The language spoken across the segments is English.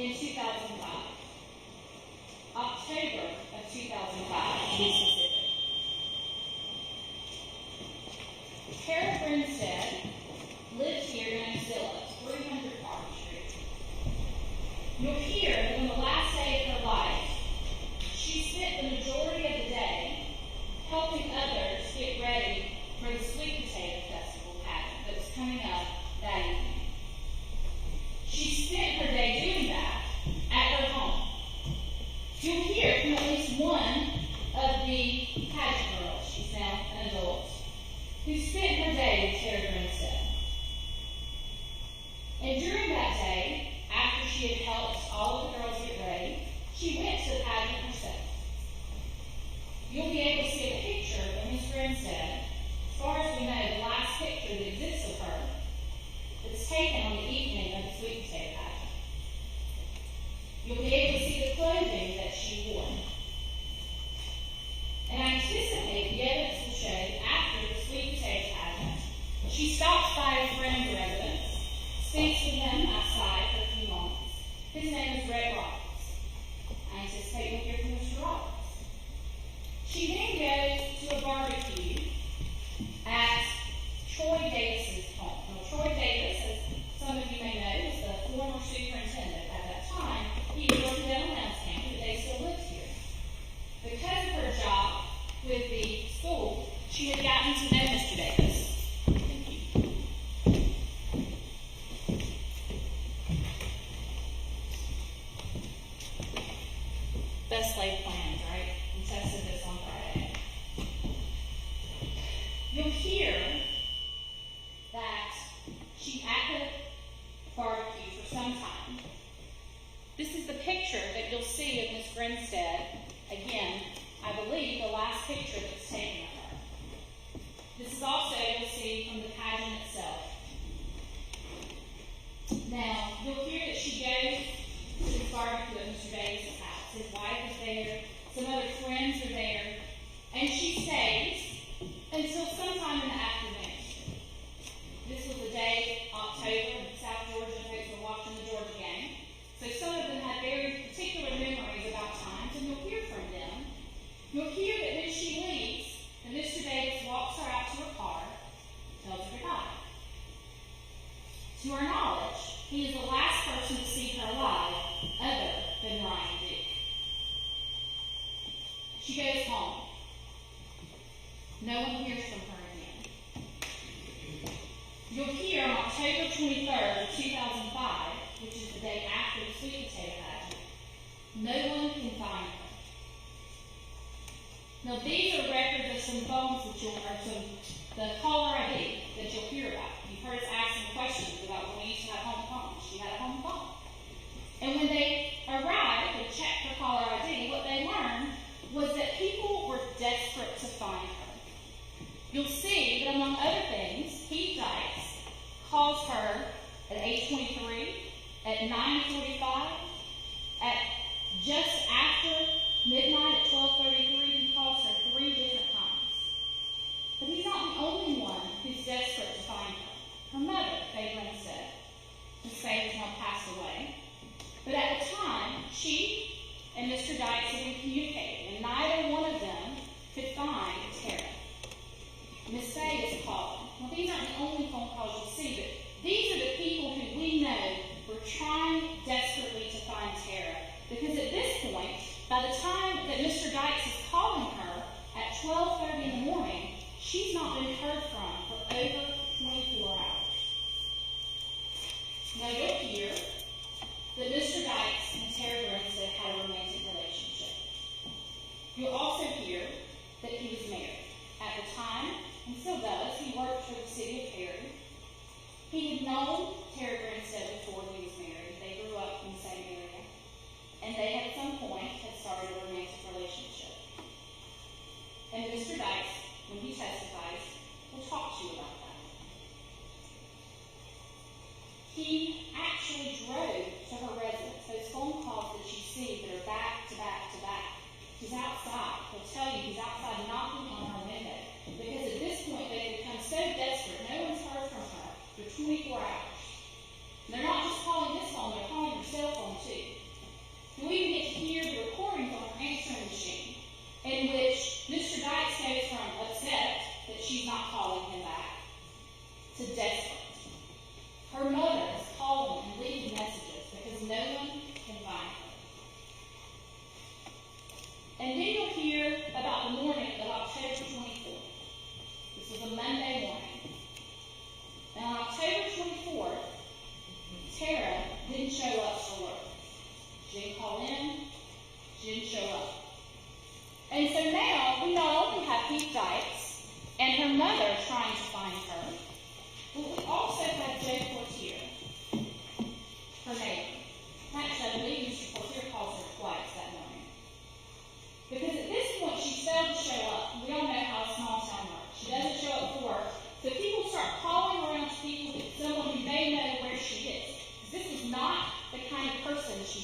in 2005. October of 2005, to be specific. Kara Grinstead lived here in Axilla, 300 Park Street. You'll hear that on the last day of her life, she spent the majority of the day helping others get ready for the Sweet Potato Festival pageant that was coming up that evening. She spent her day doing that at her home. You'll hear from at least one of the pageant girls, she's now an adult, who spent her day with Kara Grinstead. And during that day, after she had helped all of the girls get ready, she went to the pageant herself. You'll be able to see a picture of Miss Grinstead, as far as we know, the last picture that exists of her, that's taken on the evening of the Sweet Potato Pageant. You'll be able to see the clothing that she wore. And I anticipate the evidence will show that after the Sweet Potato Pageant, she stops by a friend's residence, speaks with him outside for a few moments. His name is Red Roberts. I anticipate we'll hear from Mr. Roberts. She then goes to a barbecue at Troy Davis's home. Now, Troy Davis, as some of you may know, was the former superintendent at that time. He was working down in Lowndes County, but they still lived here. Because of her job with the school, she had gotten to know Mr. Davis. Thank you. Best laid plans, right? We tested this on Friday. You'll hear that she at the barbecue for some time. This is the picture that you'll see of Miss Grinstead. Again, I believe the last picture that's taken of her. This is also, you'll see, from the pageant itself. Now, you'll hear that she goes to the barbecue at Mr. Davis' house. His wife is there, some other friends are there, and she stays until sometime in the afternoon. This was the day, October, South Georgia folks were watching the Georgia game. So some of them had very particular memories about times, and you'll hear from them. You'll hear that when she leaves, and Mr. Davis walks her out to her car, tells her goodbye. To our knowledge, he is the last person to see her alive other than Ryan Duke. She goes home. No one hears from her again. You'll hear on October 23rd, 2005, which is the day after the Sweet Potato Pageant, no one can find her. Now these are records of some phones that the caller ID that you'll hear about. You've heard us ask some questions about when we used to have home phones. She had a home phone. And when they arrived and checked her caller ID, what they learned was that people were desperate to find her. You'll see that among other things, Heath Dykes calls her at 8:23, at 9:45, at just after midnight at 12:33, he calls her 3 different times. But he's not the only one who's desperate to find her. Her mother, Faye Grinstead, whose Faye has now passed away. But at the time, she and Mr. Dykes had been communicating, and neither one of them could find Tara. Miss Faye is calling. Well, these aren't the only phone calls you'll see, but these are the people who we know were trying desperately to find Tara. Because at this point, by the time that Mr. Dykes is calling her at 12:30 in the morning, she's not been heard from for over 24 hours. Now you'll hear that Mr. Dykes and Tara Grinstead had a romantic relationship. You'll also hear that he was married. At the time, and still does, he worked for the city of Perry. He had known Tara Grinstead before he was married. They grew up in the same area. And they, at some point, had started a romantic relationship. And Mr. Dykes, when he testifies, will talk to you about that. He actually drove to her residence. Those phone calls that you see that are back to back to back. He's outside. He'll tell you he's outside knocking on her window. Because at this point, they've become so desperate, no one's heard from her for 24 hours. And they're not just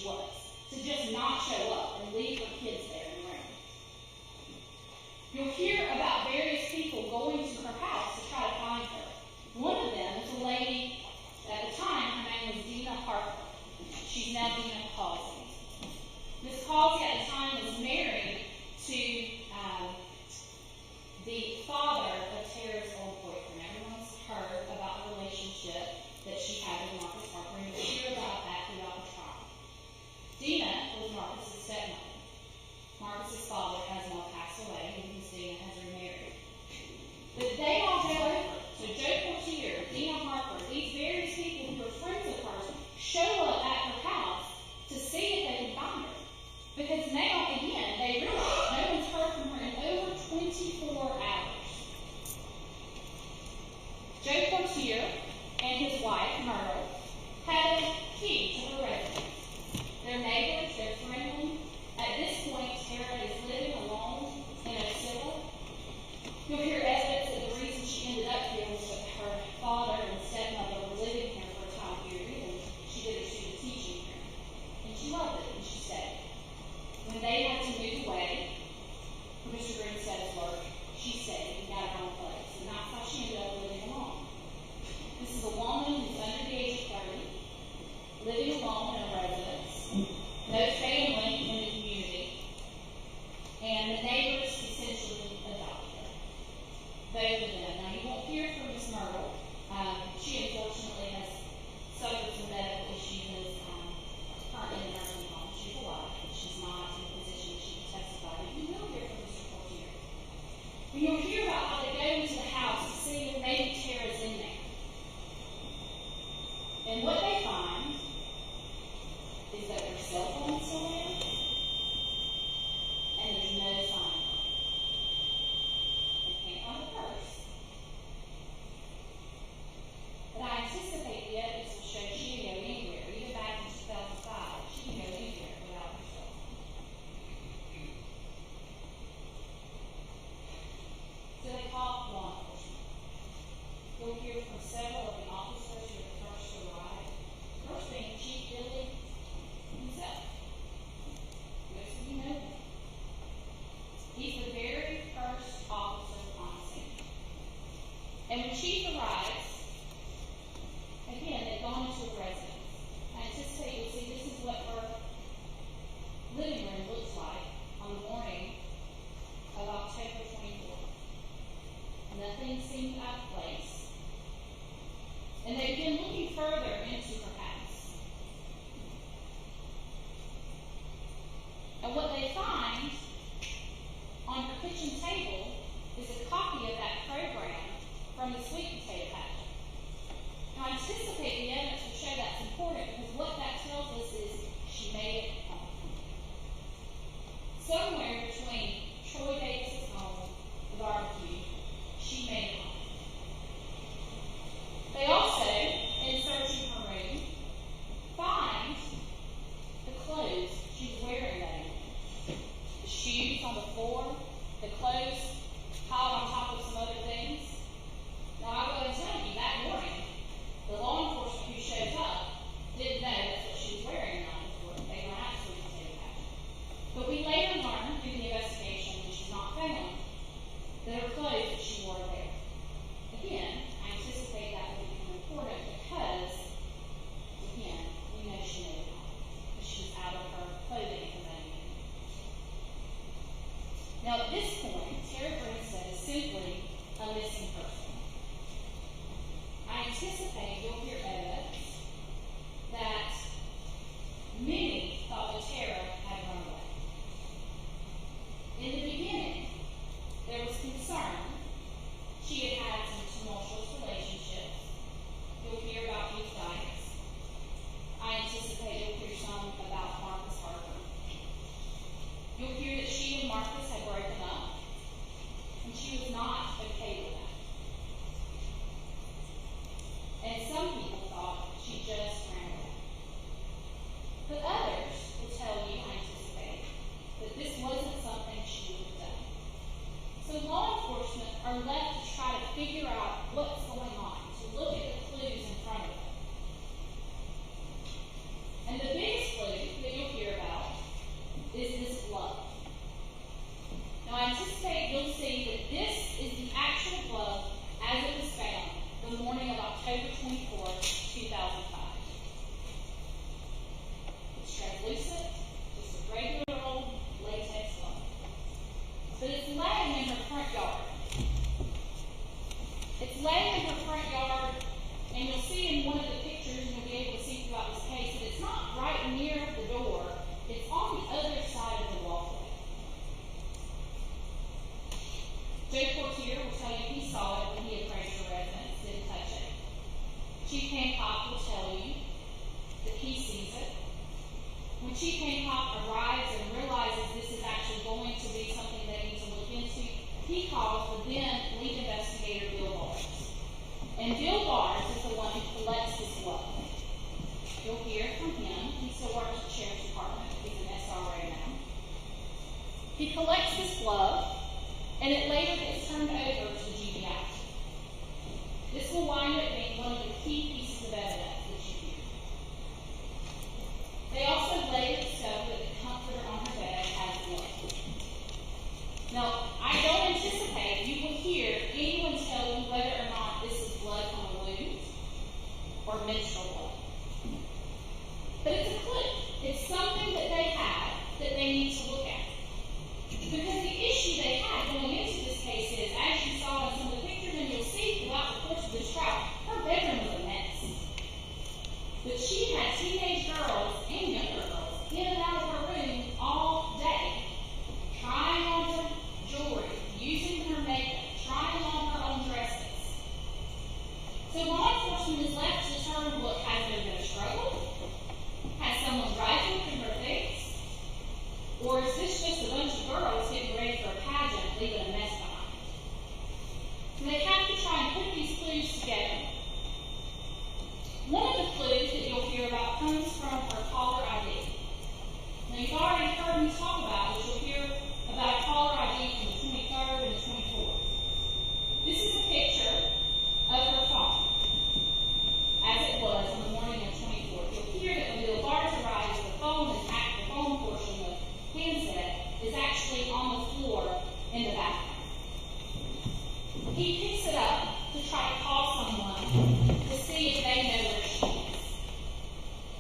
she was, to just not show up and leave her kids there in the room. You'll hear about various people going to her house to try to find her. One of them is a lady, at the time, her name was Dina Harper. She's now Dina Causey. Miss Causey at the time was married to the father of Tara's old boyfriend. Everyone's heard about the relationship that she had with Marcus Harper, and you'll hear about that throughout the trial. Dina was Marcus's stepmother. Marcus's father has now passed away, and Miss Dina has remarried. But they all go over. So Joe Portier, Dina Harper, these various people who are friends of hers show up at her house to see if they can find her. Because now, again, they realize no one's heard from her in over 24 hours. Joe Portier and his wife, Myrtle, had a key to her residence. They're neighbors, they're friendly. At this point, Tara is living alone in a cellar. You'll hear evidence that the reason she ended up here was that her father and stepmother were living here for a time period, and she did her student teaching here. And she loved it, and she stayed. When they had to move away from Mr. Grinstead's work, she stayed and got her own place. And that's how she ended up living alone. This is a woman who's under the age of 30, living alone in a residence, no family in the community, and the neighbors essentially adopted her. Both of them. Now, you won't hear from Miss Myrtle. She unfortunately has suffered some medical issues and is currently in a nursing home. She's alive, but she's not in a position she can testify. But you will hear from Mr. Portier. And you'll hear about how they go into the house to see if maybe Tara's in there. And what they find is that their cell phone is still there, and there's no sign of her. They can't find the purse. But I anticipate the evidence will show she can go anywhere, even back in 2005. She can go anywhere without her cell phone. So they call law enforcement. You'll hear from several of the officers who are the first to arrive. First thing, Chief Billy himself. Most of you know him. He's the very first officer on scene. And when Chief arrives, again, they've gone into a residence. I anticipate you'll see this is what her living room looks like on the morning of October 24th. Nothing seemed out of place. And they begin looking further into her house. And what they find on her kitchen table is a copy of that program from the sweet potato pageant. Now, I anticipate the evidence will show that's important because what that tells us is she made it home. Somewhere between Troy Davis's home, the barbecue, she made it home. They also, in searching her room, find the clothes she was wearing that evening. The shoes on the floor, the clothes piled on top of some other things. Now, I'll go and tell you, that morning, the law enforcement who shows up didn't know that's what she was wearing on the floor. They were not sweet potato pageant. But we later learned through the investigation, which is not found, that her clothes that she wore there. Again, I anticipate that will become important because, again, we know she made it home. Because she was out of her clothing for that evening. Now, at this point, Tara Grinstead is simply a missing person. I anticipate you'll hear evidence that many thought that Tara had run away. In the beginning, there was concern. She had had some tumultuous relationships. You'll hear about these fights. I anticipate you'll hear some about Marcus Harper. You'll hear that she and Marcus had broken up. When Chief Hancock arrives and realizes this is actually going to be something they need to look into, he calls the then lead investigator, Bill Bars. And Bill Bars is the one who collects this glove. You'll hear from him. He still works at the Sheriff's Department. He's an SRA now. He collects this glove, and it later gets turned over to the GBI. This will wind up being one of the key pieces of evidence that you hear. They also later discover that the comforter on her bed has blood. Now, I don't anticipate you will hear anyone tell you whether or not this is blood from a wound or menstrual blood. But it's a clue. It's something that they have that they need to look at. Because the issue they had going into this case is, as you saw in some of the pictures, and you'll see throughout the course of this trial, her bedroom was a mess. But she had teenage girls and younger girls in and out of her room all day, trying on her jewelry, using her makeup, trying on her own dresses. So law enforcement is left to determine, look, has there been a struggle? Has someone rifled through her things? Or is this just a bunch of girls getting ready for a pageant, leaving a mess behind? So they have to try and put these clues together. One of the clues that you'll hear about comes from her caller ID. Now, you've already heard me talk about it. You'll hear about a caller ID from the 23rd and the 24th. This is a picture of her phone, as it was on the morning of the 24th. You'll hear that when Bill Bars arrives, the phone portion of the handset is actually on the floor in the bathroom. He picks it up to try to call someone to see if they know where she is.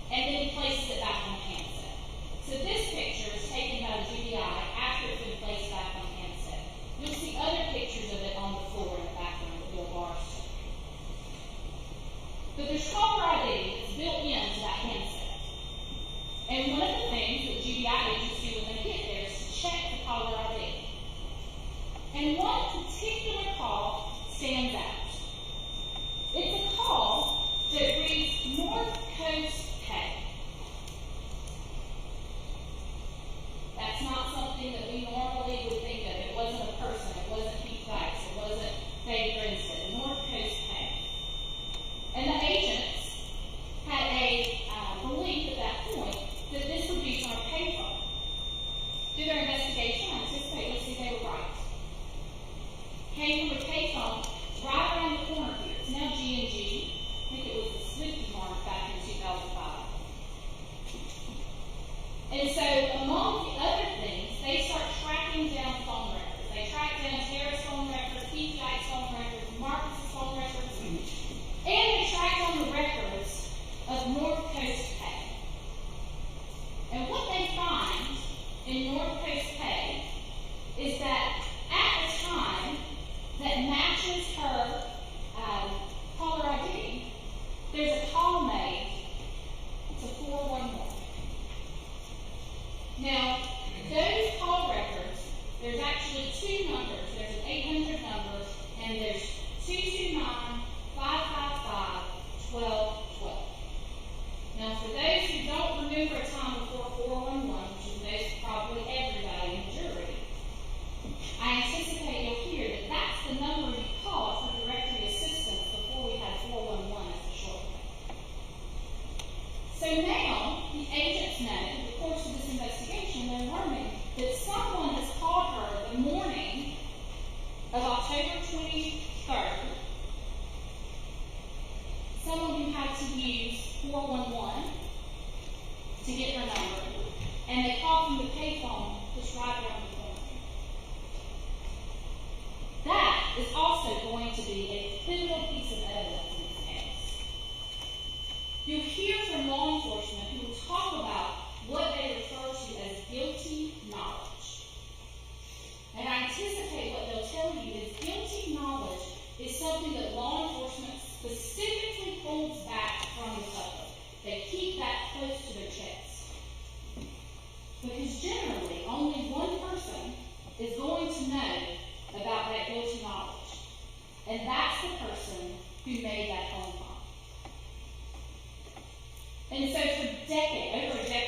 And then he places it back on the handset. So this picture is taken by the GBI after it's been placed back on the handset. You'll see other pictures of it on the floor in the background that Bill Bars took. But there's caller ID that's built into that handset. And one of the things that GBI agents do when they get there is to check the caller ID. And one particular call stands out. It's a call that reads North Coast Pay. That's not something that we normally would think of. It wasn't a person. It wasn't Keith Dykes. It wasn't Dave Grinstead. North Coast Pay. And the agents had a belief at that point that this would be from a payphone. Through their investigation, I anticipate you'll see they were right. Came from a payphone right around the corner here. It's now G&G. I think it was the Swifty Mark back in 2005. And so, among the other things, they start tracking down phone records. They track down Tara's phone records, Keith Dykes' phone records, Marcus's phone records, and they track down the records of North Coast Pay. And what they find in North Coast Pay is that at the time that matches her caller ID, there's a call made to 411. Now, those call records, there's actually two numbers. There's an 800 number, and there's 229-555-1212. Now, for those who don't remember a time before 411, which is most probably everybody in the jury, I anticipate you'll hear that that's the number you call for directory assistance before we had 411 as the shortcut. So now, the agents know, in the course of this investigation, they're learning that someone has called her the morning of October 23rd, someone who had to use 411 to get her number, and they called from the payphone just right around the corner. That is also going to be a pivotal piece of evidence in this case. You'll hear from law enforcement who will talk about what they refer to as guilty knowledge. And I anticipate what they'll tell you is guilty knowledge is something that law enforcement specifically holds back from the public. They keep that close to their chest. Because generally, only one person is going to know about that guilty knowledge. And that's the person who made that phone call. And so for over a decade,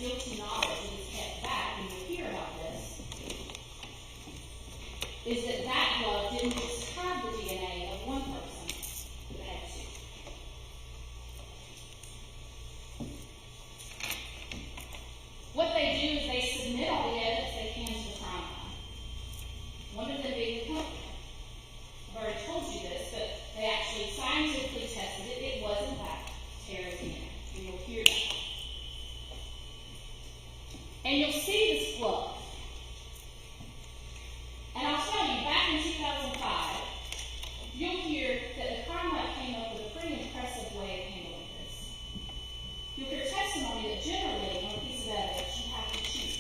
guilty knowledge that is kept back, and you'll hear about this, is that that glove didn't just have the DNA of one person, but it had two. What they do is they submit all the evidence they can to the crime lab. One of them being the company. I've already told you this, but they actually scientifically tested it. It was, in fact, Tara's DNA. And you'll hear that. And you'll see this glove. And I'll tell you, back in 2005, you'll hear that the crime lab came up with a pretty impressive way of handling this. You'll hear testimony that generally, on a piece of evidence, you have to choose.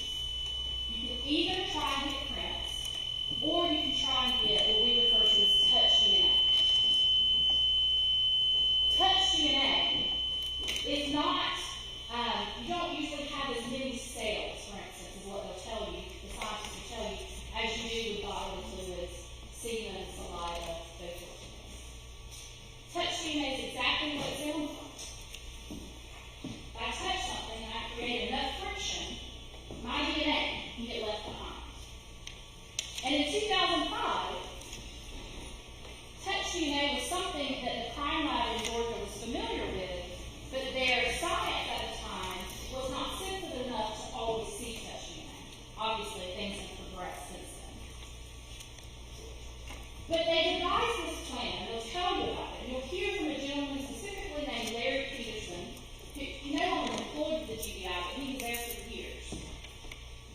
You can either try and get prints, or you can try and get what we refer to as touch DNA. Touch DNA is not, you don't usually have as many cells, for instance, is what they'll tell you, the scientists will tell you, as you do with bodily fluids, semen, saliva, those sorts of things. Touch DNA is exactly what it sounds like. If I touch something and I create enough friction, my DNA can get left behind. And in 2005, touch DNA was something that the crime lab in Georgia was familiar with, but their science at the time was not sensitive enough to always see touch DNA. Obviously, things have progressed since then. But they devised this plan, and they'll tell you about it. You'll hear from a gentleman specifically named Larry Peterson, who no longer employed the GBI, but he was there for years.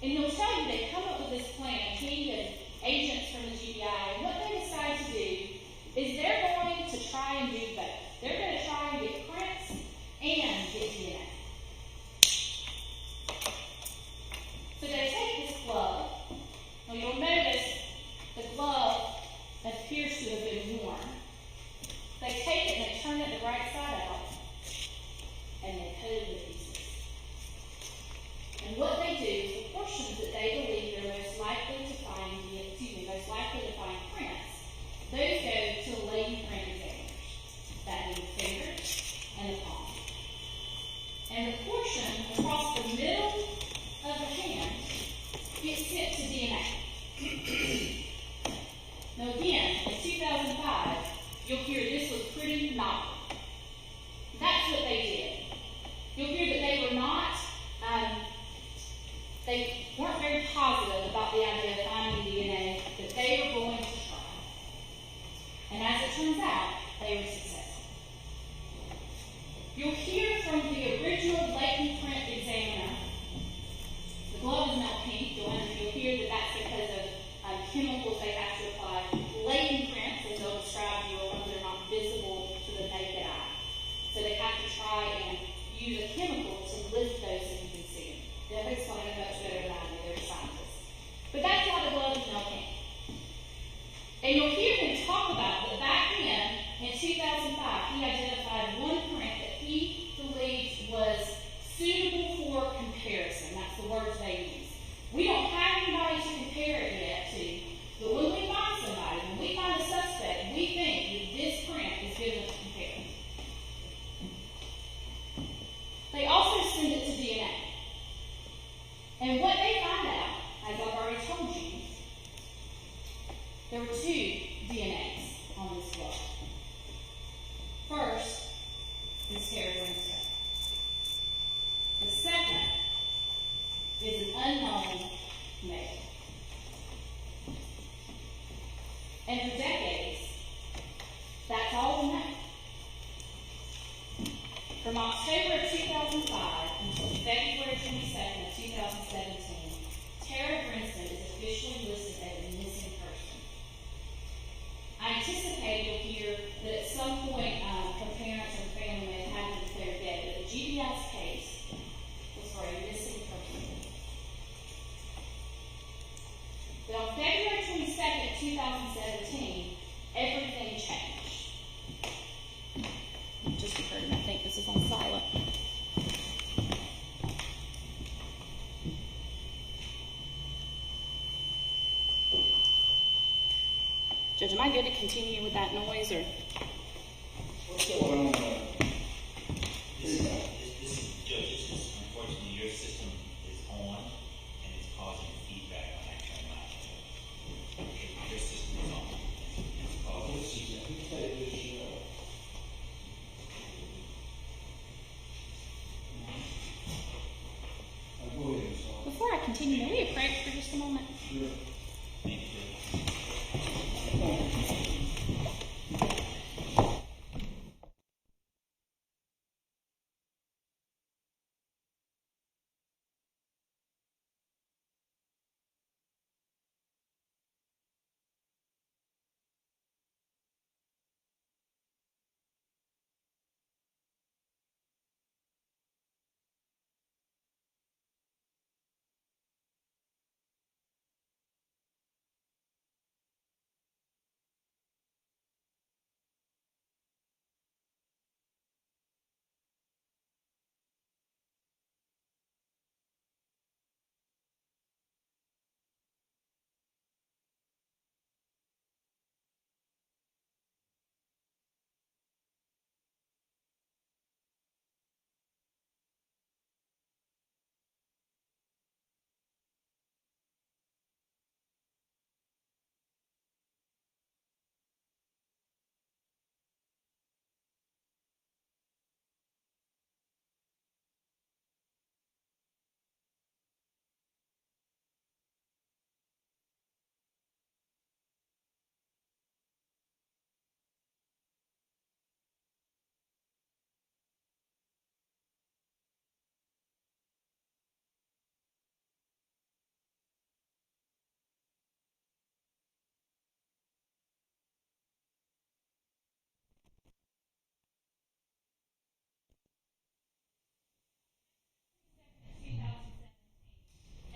And he'll tell you they come up with this plan, he and agents from the GBI, and what they decide to do is they're going to try and do both. They're going to try and get prints and get DNA. So they take this glove. Now you'll notice the glove appears to have been worn. They take it and they turn it the right side out, and they cut it into pieces. And what they do is the portions that they believe they're most likely to find prints, those go to the latent print examiners. That means the finger and the palm. And the portion across the middle of the hand gets sent to DNA. Now again, in 2005, you'll hear this was pretty novel. That's what they did. You'll hear that they were not, they weren't very positive about the idea of finding DNA that they were going to try. And as it turns out, they were successful. You'll hear from the original latent print examiner. The glove is now pink. You'll hear that that's because of chemicals they have to apply. Latent prints, as they'll describe you, are ones that are not visible to the naked eye. So they have to try and use a chemical to lift those so you can see them. They'll explain it much better than I do. They're scientists. But that's why the glove is now pink. And you'll hear him talk about that back then, in 2005, he identified one print that he believed was suitable for comparison. That's the words they use. We don't have anybody to compare it yet to, but when we find somebody, when we find a suspect, we think that this print is good enough to compare. They also send it to DNA. And what they find out, as I've already told you, there were two DNAs on this glove. First is Tara Grinstead. The second is an unknown male. And for decades, that's all we know. From October of 2005 until February 22nd of 2017, Tara Grinstead is officially listed as a missing person. I anticipate you'll hear that at some point her parents or family may have had to declare dead, but the GBI's case was for a missing person. But on February 22nd, 2017, everything changed. Just occurred, and I think this is on silent. Judge, am I good to continue with that noise, or? What's going on? This is unfortunately your system continue, may we pray for just a moment? Sure.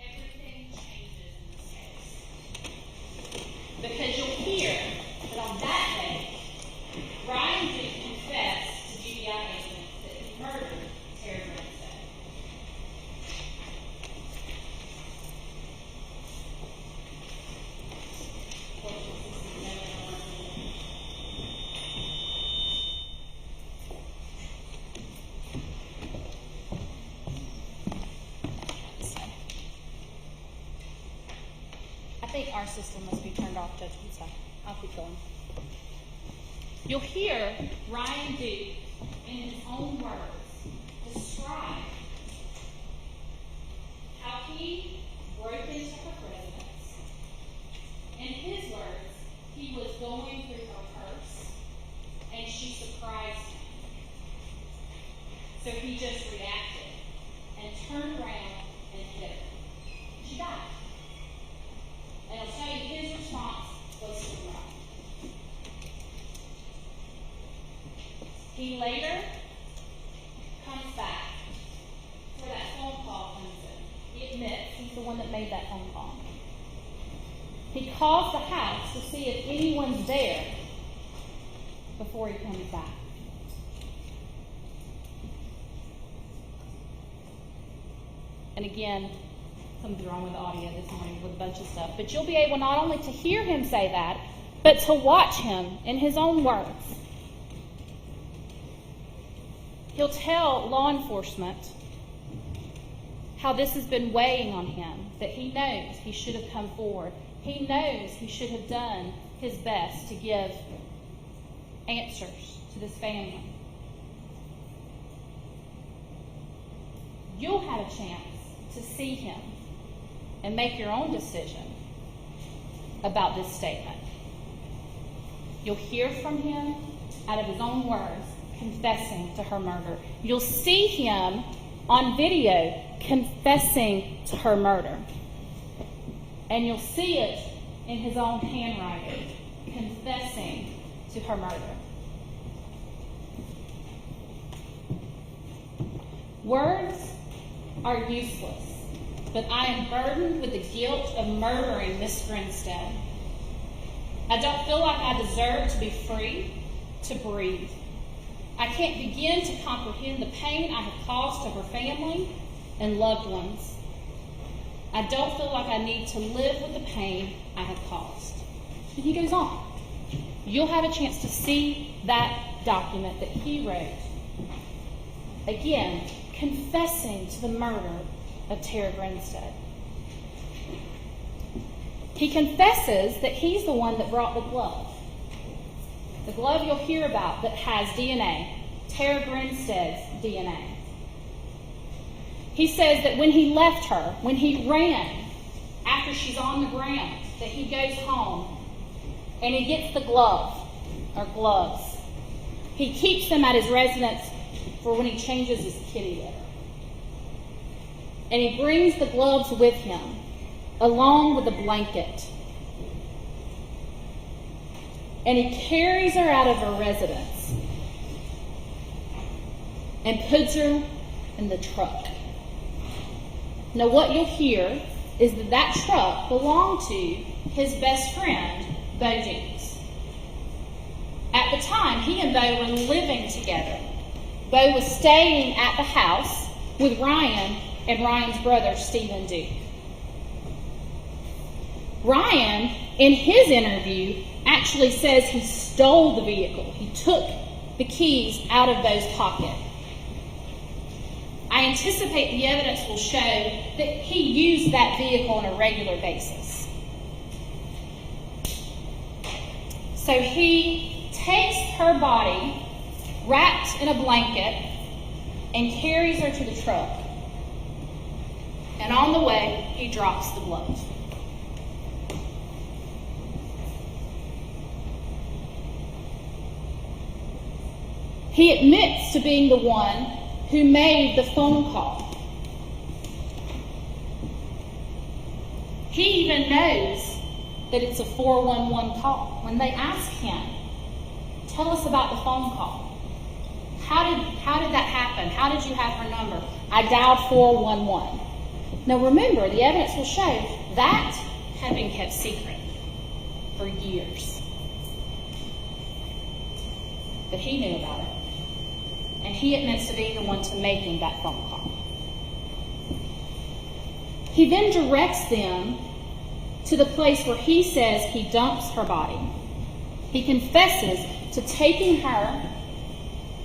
Everything changes in this case. Because you'll hear that on that day, Ryan did confess to GBI agents that he murdered Terry Grinstead. I think our system must be turned off, Judge. I'm sorry. I'll keep going. You'll hear Ryan Duke, in his own words, describe how he broke into her residence. In his words, he was going through her purse, and she surprised him. So he just reacted and turned around and hit her. She died. And I'll tell you, his response was to run. He later comes back where that phone call comes in. He admits he's the one that made that phone call. He calls the house to see if anyone's there before he comes back. And again, something's wrong with the audio this morning with a bunch of stuff. But you'll be able not only to hear him say that, but to watch him in his own words. He'll tell law enforcement how this has been weighing on him, that he knows he should have come forward. He knows he should have done his best to give answers to this family. You'll have a chance to see him and make your own decision about this statement. You'll hear from him out of his own words, confessing to her murder. You'll see him on video confessing to her murder. And you'll see it in his own handwriting, confessing to her murder. Words are useless, but I am burdened with the guilt of murdering Miss Grinstead. I don't feel like I deserve to be free to breathe. I can't begin to comprehend the pain I have caused to her family and loved ones. I don't feel like I need to live with the pain I have caused. And he goes on. You'll have a chance to see that document that he wrote. Again, confessing to the murder of Terry Grinstead. He confesses that he's the one that brought the glove. The glove you'll hear about that has DNA, Terry Grinstead's DNA. He says that when he left her, when he ran, after she's on the ground, that he goes home and he gets the gloves. He keeps them at his residence for when he changes his kitty litter. And he brings the gloves with him, along with the blanket. And he carries her out of her residence and puts her in the truck. Now what you'll hear is that truck belonged to his best friend, Bo Dukes. At the time, he and Bo were living together. Bo was staying at the house with Ryan and Ryan's brother, Stephen Duke. Ryan, in his interview, actually says he stole the vehicle. He took the keys out of Bo's pocket. I anticipate the evidence will show that he used that vehicle on a regular basis. So he takes her body, wrapped in a blanket, and carries her to the truck. And on the way, he drops the glove. He admits to being the one who made the phone call. He even knows that it's a 411 call. When they ask him, tell us about the phone call. How did that happen? How did you have her number? I dialed 411. Now remember, the evidence will show that had been kept secret for years. But he knew about it. And he admits to being the one to making that phone call. He then directs them to the place where he says he dumps her body. He confesses to taking her,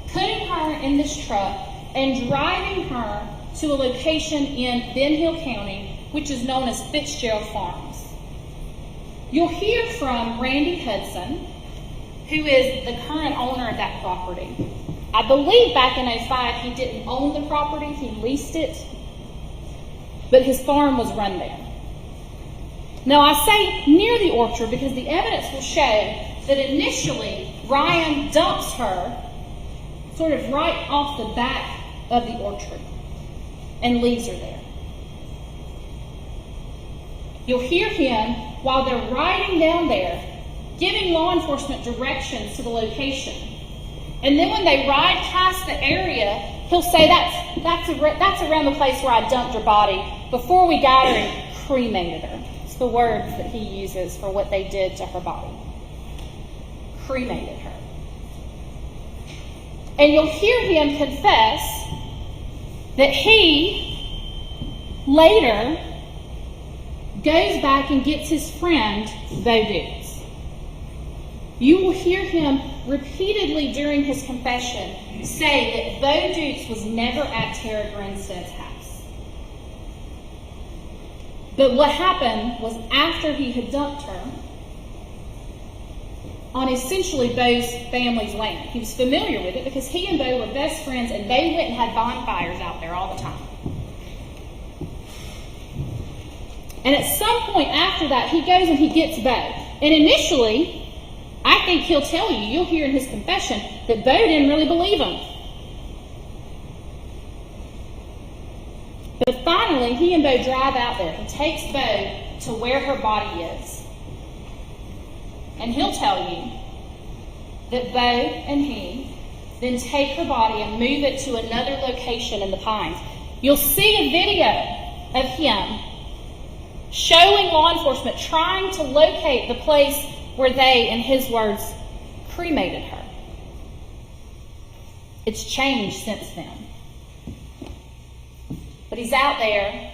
putting her in this truck, and driving her to a location in Ben Hill County, which is known as Fitzgerald Farms. You'll hear from Randy Hudson, who is the current owner of that property. I believe back in 2005 he didn't own the property, he leased it, but his farm was run down. Now I say near the orchard because the evidence will show that initially Ryan dumps her sort of right off the back of the orchard and leaves her there. You'll hear him while they're riding down there giving law enforcement directions to the location. And then when they ride past the area, he'll say, that's around the place where I dumped her body before we got her and cremated her. It's the words that he uses for what they did to her body. Cremated her. And you'll hear him confess that he later goes back and gets his friend, Bo Dukes. You will hear him repeatedly during his confession say that Bo Dukes was never at Tara Grinstead's house. But what happened was after he had dumped her on essentially Bo's family's land. He was familiar with it because he and Bo were best friends and they went and had bonfires out there all the time. And at some point after that, he goes and he gets Bo. And initially, I think he'll tell you, you'll hear in his confession, that Bo didn't really believe him. But finally, he and Bo drive out there. He takes Bo to where her body is. And he'll tell you that Bo and he then take her body and move it to another location in the pines. You'll see a video of him showing law enforcement trying to locate the place where they, in his words, cremated her. It's changed since then. But he's out there.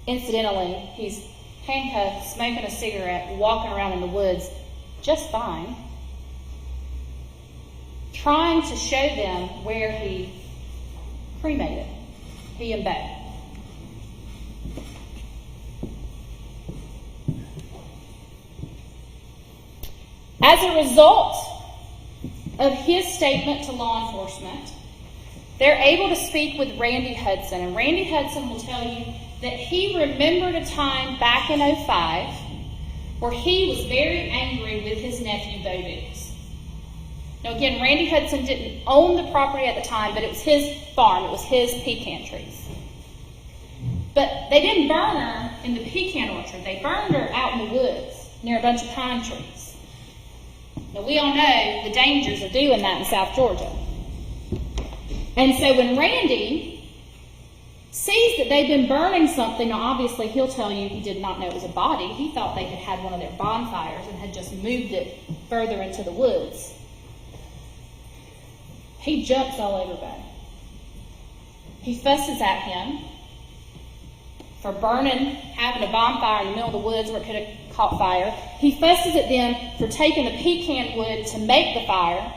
Incidentally, he's handcuffed, smoking a cigarette, walking around in the woods just fine, trying to show them where he cremated, he and Bo. As a result of his statement to law enforcement they're able to speak with Randy Hudson, and Randy Hudson will tell you that he remembered a time back in '05 where he was very angry with his nephew, Bo Dukes. Now again, Randy Hudson didn't own the property at the time, but it was his farm, it was his pecan trees. But they didn't burn her in the pecan orchard, they burned her out in the woods near a bunch of pine trees. Now we all know the dangers of doing that in South Georgia. And so when Randy sees that they've been burning something, now obviously he'll tell you he did not know it was a body. He thought they had had one of their bonfires and had just moved it further into the woods. He jumps all over Bo. He fusses at him for having a bonfire in the middle of the woods where it could have caught fire. He fusses at them for taking the pecan wood to make the fire.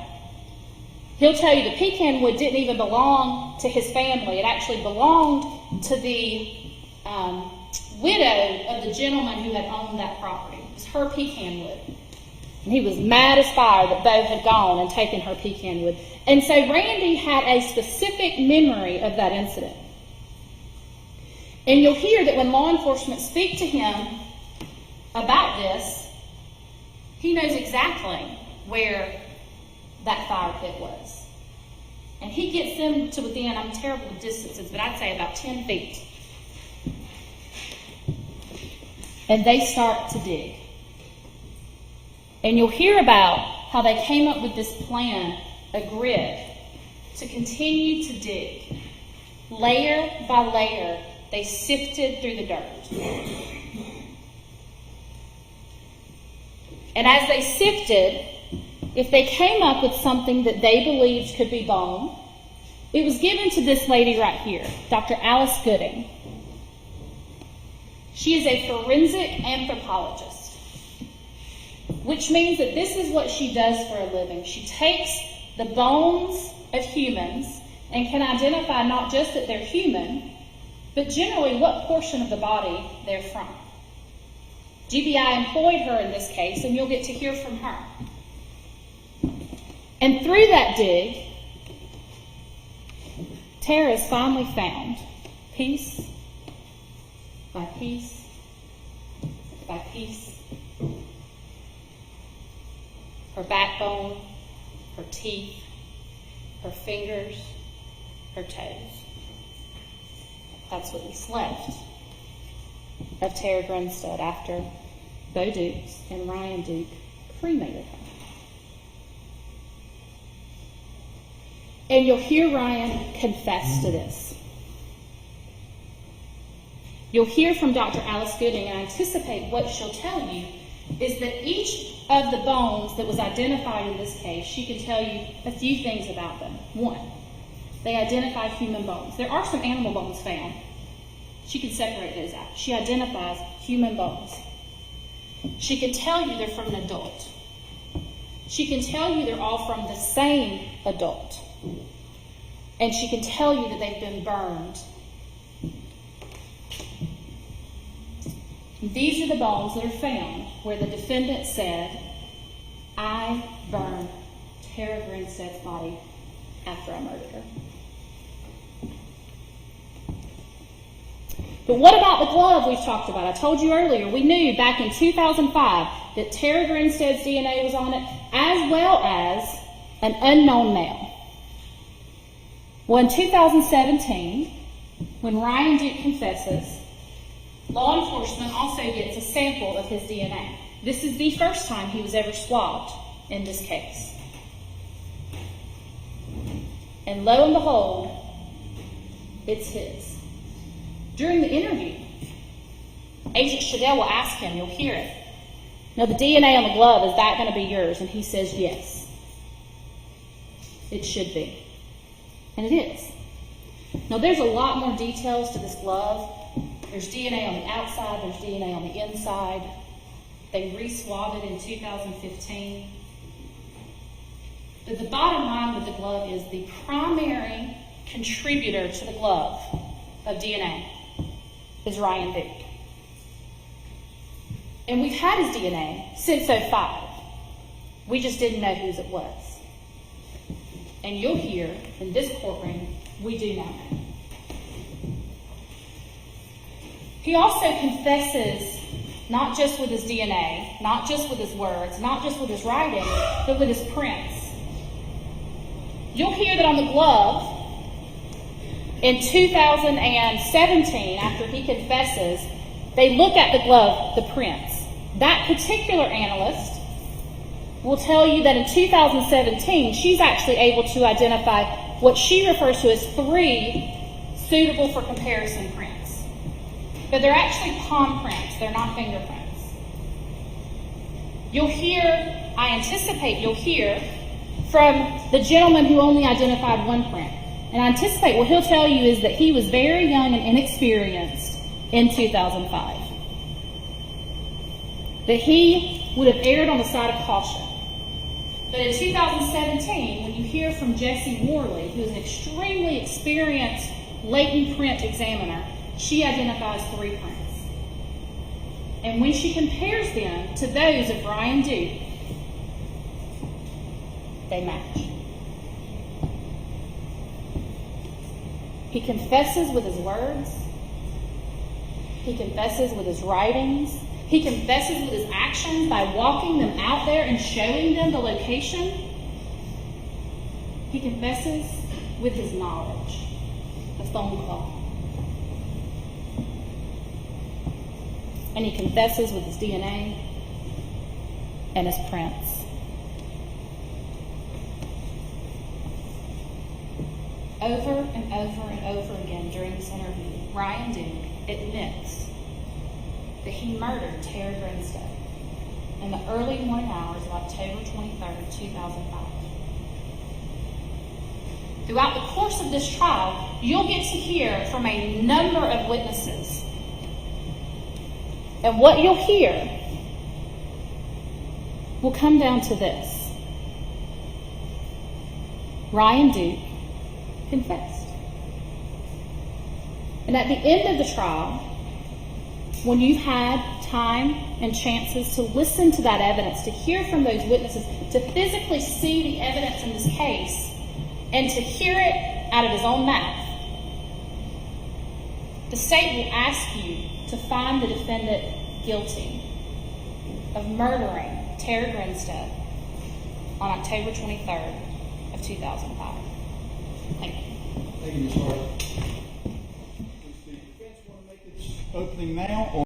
He'll tell you the pecan wood didn't even belong to his family. It actually belonged to the widow of the gentleman who had owned that property. It was her pecan wood. And he was mad as fire that Bo had gone and taken her pecan wood. And so Randy had a specific memory of that incident. And you'll hear that when law enforcement speak to him about this, he knows exactly where that fire pit was. And he gets them to within, I'm terrible with distances, but I'd say about 10 feet. And they start to dig. And you'll hear about how they came up with this plan, a grid, to continue to dig. Layer by layer, they sifted through the dirt. And as they sifted, if they came up with something that they believed could be bone, it was given to this lady right here, Dr. Alice Gooding. She is a forensic anthropologist, which means that this is what she does for a living. She takes the bones of humans and can identify not just that they're human, but generally what portion of the body they're from. GBI employed her in this case, and you'll get to hear from her. And through that dig, Tara is finally found, piece by piece by piece. Her backbone, her teeth, her fingers, her toes. That's what was left of Tara Grinstead after Bo Dukes and Ryan Duke cremated her. And you'll hear Ryan confess to this. You'll hear from Dr. Alice Gooding, and I anticipate what she'll tell you is that each of the bones that was identified in this case, she can tell you a few things about them. One, they identify human bones. There are some animal bones found. She can separate those out. She identifies human bones. She can tell you they're from an adult. She can tell you they're all from the same adult. And she can tell you that they've been burned. These are the bones that are found where the defendant said, I burned Tara Grinstead's body after I murdered her. But what about the glove we've talked about? I told you earlier, we knew back in 2005 that Tara Grinstead's DNA was on it, as well as an unknown male. Well, in 2017, when Ryan Duke confesses, law enforcement also gets a sample of his DNA. This is the first time he was ever swabbed in this case. And lo and behold, it's his. During the interview, Agent Shadell will ask him, you'll hear it. Now, the DNA on the glove, is that going to be yours? And he says, yes. It should be. And it is. Now, there's a lot more details to this glove. There's DNA on the outside. There's DNA on the inside. They re-swabbed it in 2015. But the bottom line with the glove is the primary contributor to the glove of DNA is Ryan Duke. And we've had his DNA since '05. We just didn't know whose it was. And you'll hear in this courtroom we do not know. He also confesses not just with his DNA, not just with his words, not just with his writing, but with his prints. You'll hear that on the glove, in 2017, after he confesses, they look at the glove, the prints. That particular analyst will tell you that in 2017, she's actually able to identify what she refers to as 3 suitable for comparison prints. But they're actually palm prints, they're not fingerprints. I anticipate you'll hear from the gentleman who only identified 1 print. And I anticipate what he'll tell you is that he was very young and inexperienced in 2005. That he would have erred on the side of caution. But in 2017, when you hear from Jessie Worley, who is an extremely experienced latent print examiner, she identifies 3 prints. And when she compares them to those of Brian Duke, they match. He confesses with his words. He confesses with his writings. He confesses with his actions by walking them out there and showing them the location. He confesses with his knowledge. A phone call. And he confesses with his DNA and his prints. Over and over and over again during this interview, Brian Duke admits that he murdered Tara Grinstead in the early morning hours of October 23rd, 2005. Throughout the course of this trial, you'll get to hear from a number of witnesses. And what you'll hear will come down to this. Ryan Duke confessed. And at the end of the trial, when you've had time and chances to listen to that evidence, to hear from those witnesses, to physically see the evidence in this case, and to hear it out of his own mouth, the state will ask you to find the defendant guilty of murdering Tara Grinstead on October 23rd of 2005. Thank you. Thank you, Ms. Hart. Does the defense want to make its opening now?